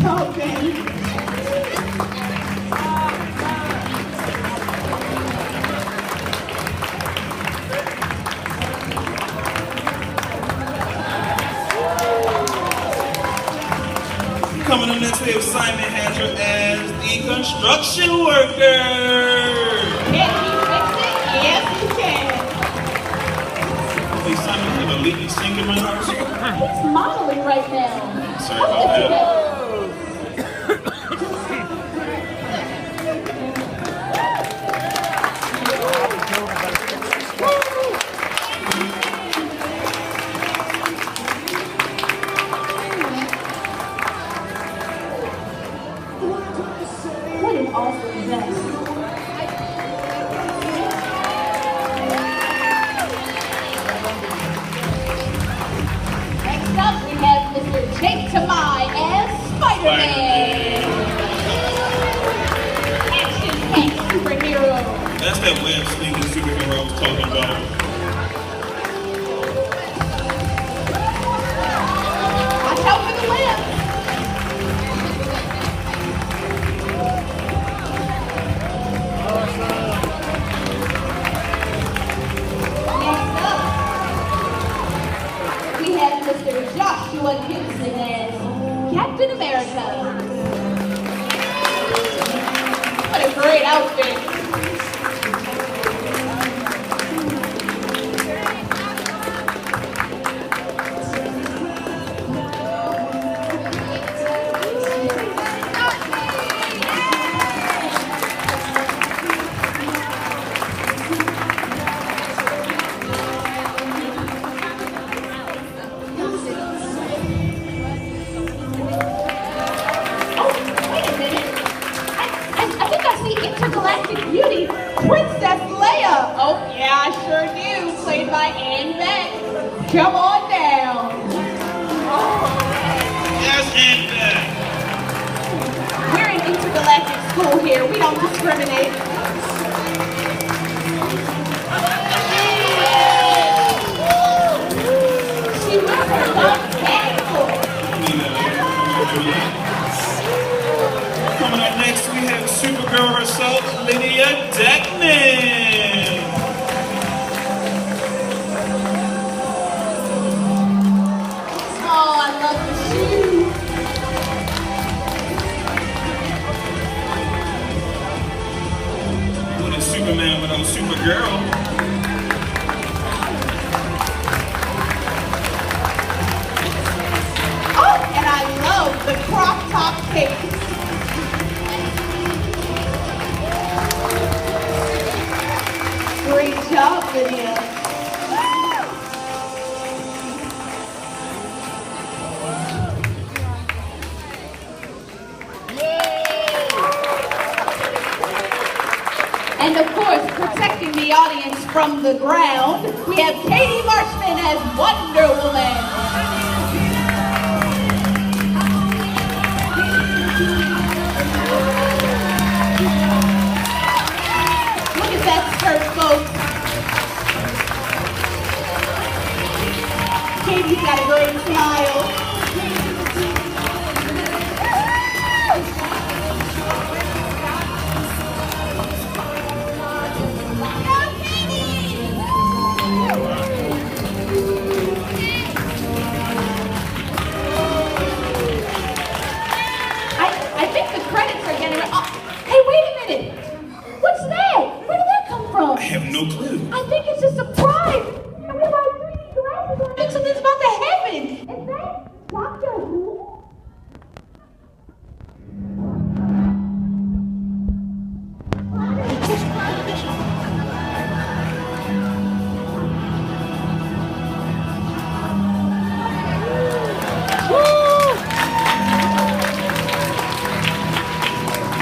Okay. Coming up next, we have Simon Hatcher as the construction worker. Can he fix it? Yes, he can. Hey, Simon, have a leaky sink in my house? He's modeling right now. Sorry about that. What an awesome vest. Next up, we have Mr. Jake Tamai as Spider-Man. Action-packed superhero. That's that web slinging superhero I was talking about. Watch out for the web. Next up, we have Mr. Joshua Gibson as Captain America. What a great outfit. Intergalactic Beauty, Princess Leia. Oh, yeah, I sure do. Played by Anne Beck. Come on down. Yes, and We're in intergalactic school here. We don't discriminate. She was her mom's handful. Coming up next, we have Supergirl herself, Lydia Deckman. Oh, I love the shoes. What is Superman without Supergirl? Oh, and I love the crop top cape. Great job, Lydia. And of course, protecting the audience from the ground, we have Katie Marshman as Wonder Woman. Look at that skirt, folks. Katie's got a great smile. I think the credits are getting... Oh, hey, wait a minute. What's that? Where did that come from? I have no clue. I think it's a surprise. And we have 3D glasses on. I think something's about to happen. Is that Doctor Who?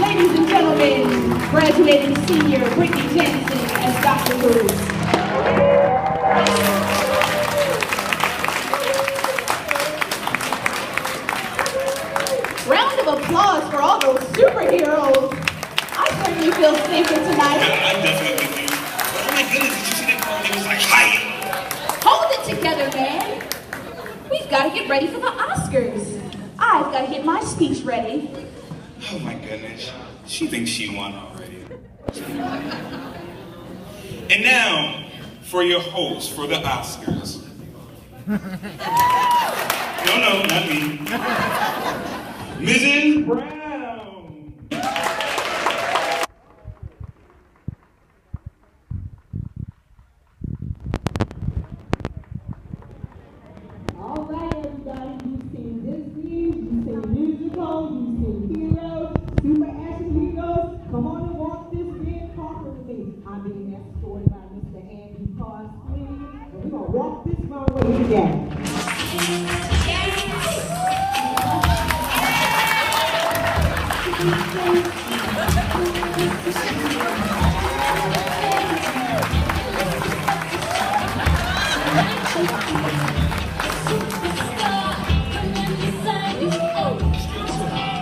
Ladies and gentlemen, graduating senior Brittany Jensen as Dr. Who. Round of applause for all those superheroes. I certainly feel safer tonight. Yeah, I definitely do. But oh my goodness, did you see that part? It was like, hi. Hold it together, man. We've got to get ready for the Oscars. I've got to get my speech ready. Oh my goodness. She thinks she won already. And now, for your host for the Oscars. No, not me. Mrs. Brown. All right, everybody, you've seen Disney, you've seen musicals, you've seen heroes, super action heroes. Come on and walk this big carpet with me. I'm being escorted by Mr. Andy Parsley, and we're going to walk this runway together.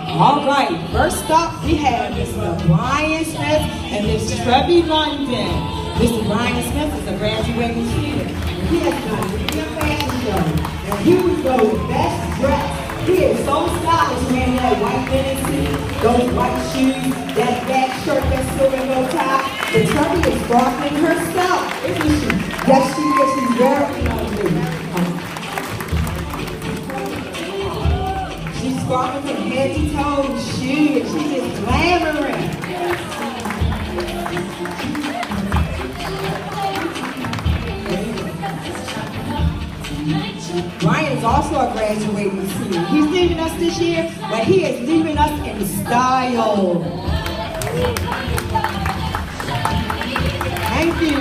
All right, first up we have Mr. Brian Smith and Miss Trevi London. Mr. Brian Smith is a graduating student. He has done a fashion show. And here we go with best dress. He is so stylish, wearing that white linen suit, those white shoes, that back shirt, that silver bow tie. The Trevi is sparkling herself, isn't she? Yes, she is. She's very lovely. She's sparkling from head to toe with shoes. She's just glamorous. Brian is also a graduating senior. He's leaving us this year, but he is leaving us in style. Thank you.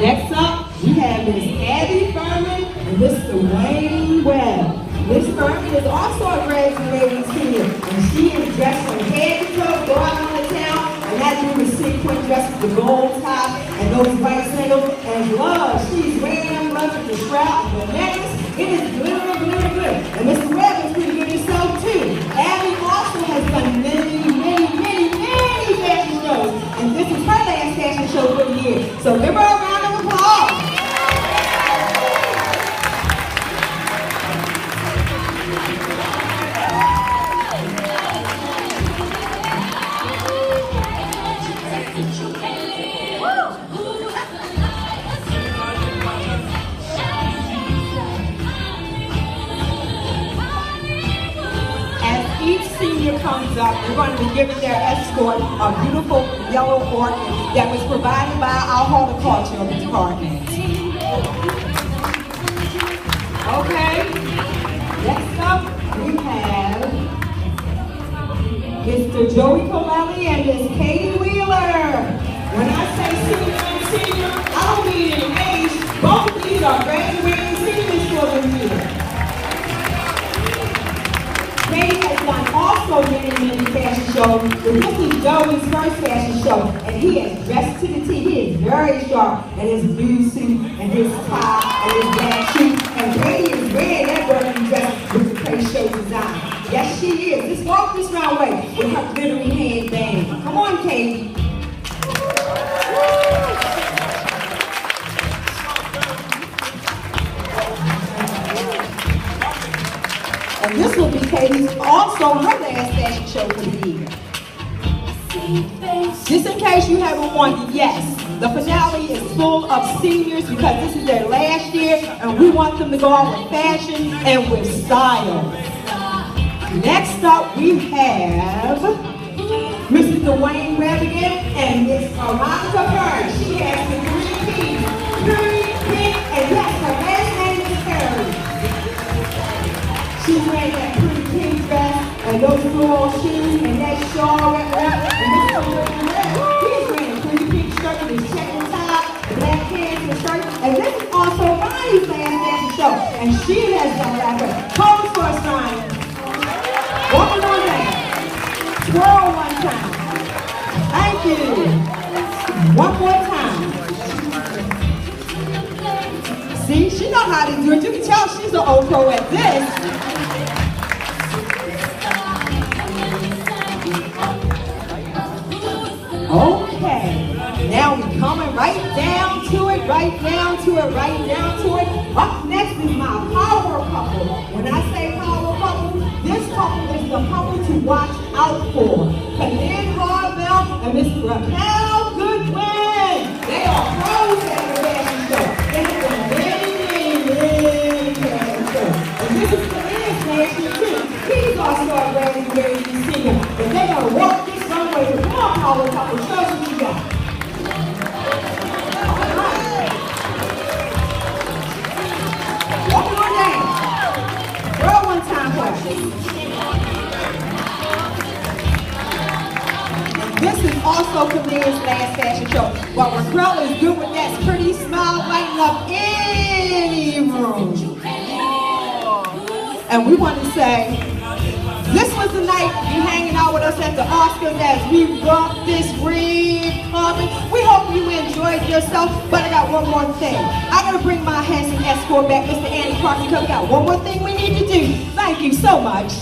Next up, we have Miss Abby Furman and Mr. Wayne Webb. Miss Furman is also a graduating senior, and she is dressed from head to toe, going on the town, and that new sequin dress with the gold top and those white sandals and gloves. She's wearing them gloves with the strap and the necklace. It is glittering, glittering, glittering. And Mr. Webb is pretty good himself too. Abby also has done many fashion shows, and this is her last fashion show for the year. So give her a round of applause. Comes up, we're going to be giving their escort a beautiful yellow orchid that was provided by our horticultural department. Okay, next up we have Mr. Joey Colelli and Miss Katie Wheeler. When I say senior and senior, I don't mean in age. Both of these are graduating seniors for the year. Katie has done also many fashion shows, but this is Joey's first fashion show, and he is dressed to the T. He is very sharp, and his blue suit, and his tie, and his black shoes, and Katie is wearing that burgundy dress with the pretty show design. Yes, she is. Just walk this runway with her glittery handband. Come on, Katie. And this will be Katie's also her last fashion show for the year. Just in case you haven't wondered, yes, the finale is full of seniors because this is their last year and we want them to go out with fashion and with style. Next up we have Mrs. Dwayne Webb again and Miss Monica Curry. She has the 3 P's, Curry, Pink, and yes, her last name is Curry. She's wearing that pretty pink dress and those floral shoes and that shawl and Mr. Dwayne Webb, he's wearing a pretty pink shirt with his checkered tie, black pants and shirt, and this is also Ronnie's last fashion show, and she has done that for pose for us, Ronnie. Walk on down. Twirl one time. Thank you. One more time. See, she knows how to do it. You can tell she's an old pro at this. Okay. Now we're coming right down to to it, right down to it, right down to it. Up next is my power couple. When I say power couple, this couple is the couple to watch out for. Kalin Harvell and Miss Raquel Goodwin. They are pros at the fashion show. They have been really fashion show. And this is Kalin's fashion too. He's also a graduating senior. But they're going to walk this runway with more power couple. Show us what you got. Walking on down. Girl, one time question. This is also Kalin's last fashion show. But Raquel is good with that pretty smile, lighting up any room. And we want to say, this was the night you hanging out with us at the Oscars as we rock this red carpet. We hope you enjoyed yourself, but I got one more thing. I gotta bring my handsome escort back, Mr. Andy Carson, because we got one more thing we need to do. Thank you so much.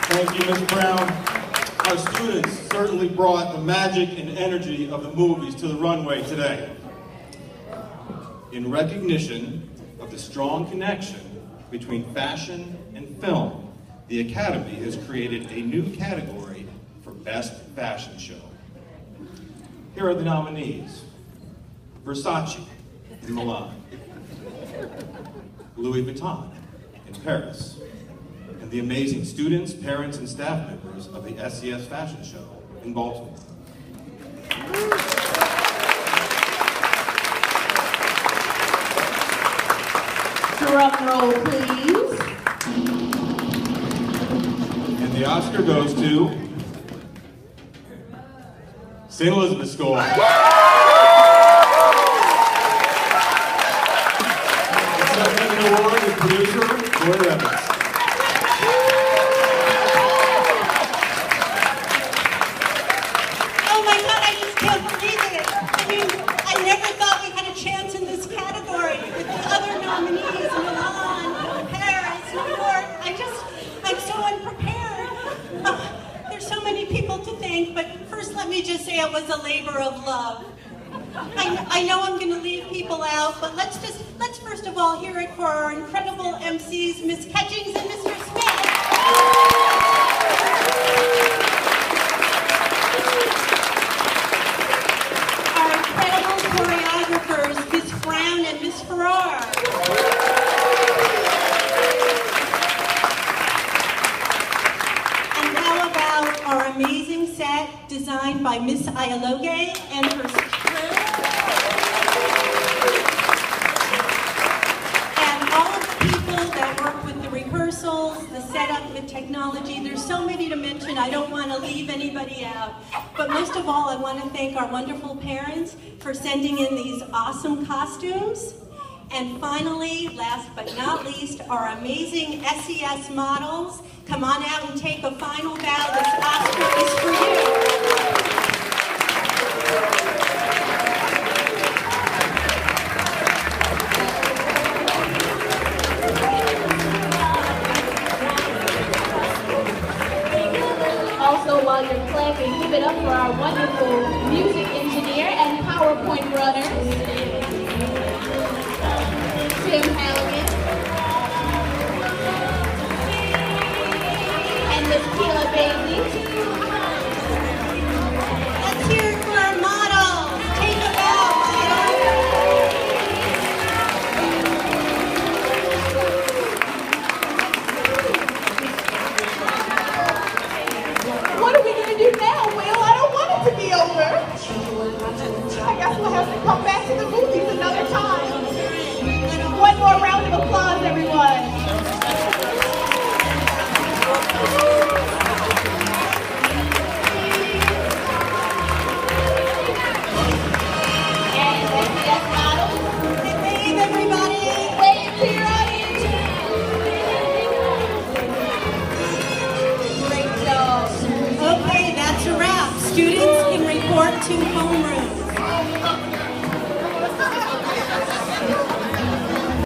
Thank you, Ms. Brown. Our students certainly brought the magic and energy of the movies to the runway today. In recognition of the strong connection between fashion and film, the Academy has created a new category for Best Fashion Show. Here are the nominees: Versace in Milan, Louis Vuitton in Paris, and the amazing students, parents, and staff members of the SES Fashion Show in Baltimore. Drum roll, please. And the Oscar goes to St. Elizabeth School. Accepting the award is producer Gloria Evans. Oh my God, I just can't believe it. I mean, I never thought we had a chance in this category with the other nominees, Milan, Paris, New York. I'm so unprepared. There's so many people to thank, but first let me just say it was a labor of love. I know I'm going to leave people out, but let's first of all hear it for our incredible MCs, Ms. Catchings and Mr. Smith. Our incredible choreographers, Ms. Brown and Ms. Farrar. And how about our amazing set designed by Miss Ayaloge and her crew? And all of the people that work with the rehearsals, the setup, the technology. There's so many to mention. I don't want to leave anybody out. But most of all, I want to thank our wonderful parents for sending in these awesome costumes. And finally, last but not least, our amazing SES models. Come on out and take a final bow. This Oscar is for you. Also, while you're clapping, give it up for our wonderful music engineer and PowerPoint runners, Tim Halligan and Miss Keela Bailey. Let's hear it for our models. Take a bow, models. What are we going to do now, Will? I don't want it to be over. I guess we'll have to come back to the movies another time. One more round of applause.